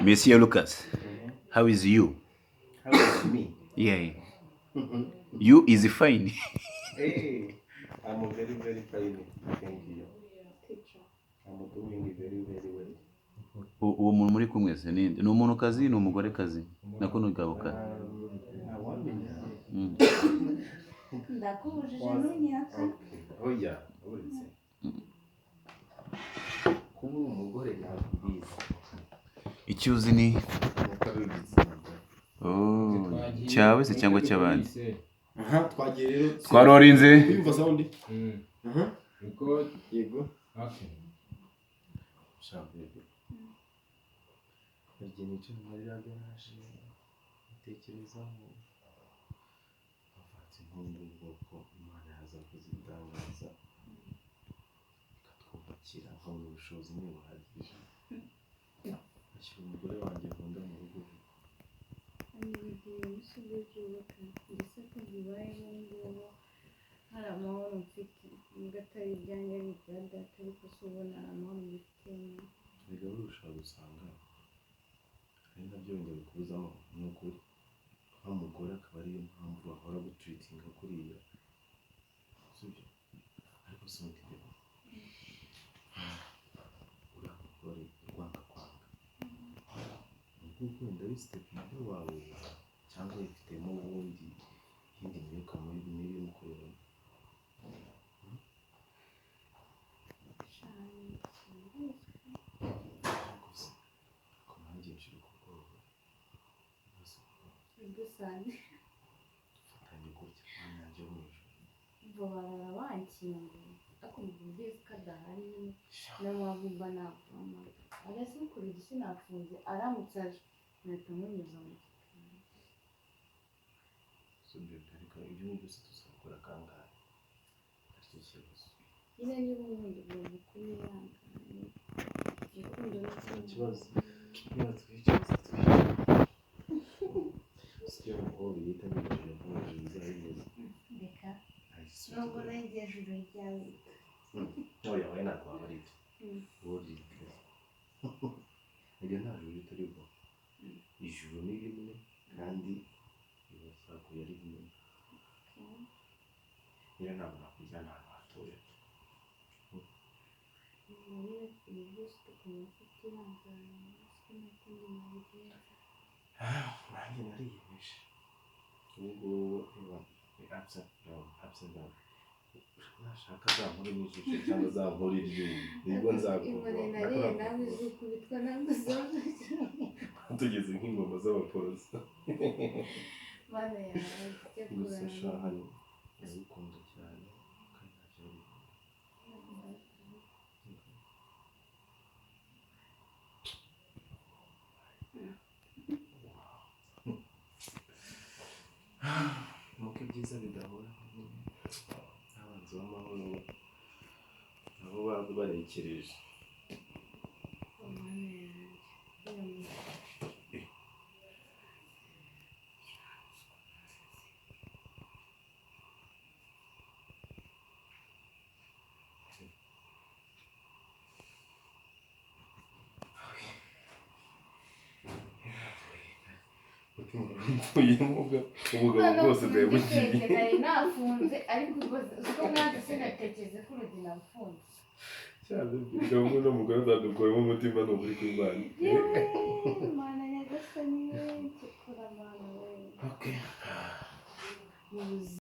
Monsieur Lucas, how is you? How is me? Yeah. You is fine. Hey, I'm very, very fine. Thank you. I'm doing very, very well. Uwo muntu muri kumwe se ninde? Ni umuntu kazi, ni umugore kazi. Nako n'ugabo kazi. Ntawamenya. Ndakubujije ntunyaka. Oya, uretse. Kuba umugore ntabwiza. Icyo uzi ni cyawe se cyangwa cy'abandi? Aha, twagiye rero. Twarorinze. Yumva sound? Aha. Record. Yego. Okay. Shabebe. Igihe nicaye muri garage ntekerezaho afata impundu ubwoko Imana yaza kuzitangaza ikatwubakira nkabona ubushobozi ntibuhagije ashyira umugore wanjye nkunda mu rugo Igihe umusore byubaka ndetse ko bibayeho ngubu hari amahoro mfite nubwo atari ibyanjye ari ibya data ariko se ubona amahoro mbifitemo erega urushaho gusanga ari nabyo wenda bikubuzamo ni ukuri nk'umugore akaba ariyo mpamvu bahora gutreatinga kuriya sibyo ariko si umutegeko uriya mugore urwanga kwanga ni kuko wenda wisite ku mutwe wawe cyangwa wifitemo ubundi iyindi myuka mibi imukoreramo gusanze fatanye gutya mwana yanjye mu ijoro barara bankinguye ariko mu buryo ko adahari nyine niyo mpamvu mba nakuhamagara agase kuri igisi nafunze aramutse aje nkahita nkunyuza mu gikari sibyo ariko ibyo byose tuzakora kangahe aricyo kibazo nyine niba ubundi ugomba kubihangana urukundo n'ikindi ikibazo niba twicaye sibyo ngo biyita n'ibintu nk'ubujiji bizabimeze reka nubwo nanjye ijuru ryawe oya we ntabwo waba ari ibyo uwo ryiteze iryo nta juru ritariho ijuru ni rimwe kandi ribasakuye ari rimwe rero ntabwo nakujyana ahantu hatoya muri ibi byose tukaba tutihangana siko n'ikindi nabigenza nanjye nariyemeje ubu ngubu reba absent down nashaka zankora n'ijisho cyangwa zankora iryuma nibwo imbone nariye nawe uzikubitwa n'amazondo tugeze nk'ingoma z'abaporoso mana yawe ujya gusa kurana shahani ndagukunda cyane kandi ntacyo nuko ibyiza bidahora n'abanzi b'amahoro nabo baba barekereje mana yanjye ubugabo bwose bwabugiye nari nafunze ariko uko mwanze sinatekereza ko urugi nafunze cyane ubwo n'umugore azadukuramo umutima ni ukuri kw'Imana mana nyagasani we tukura mana we okay mu buzima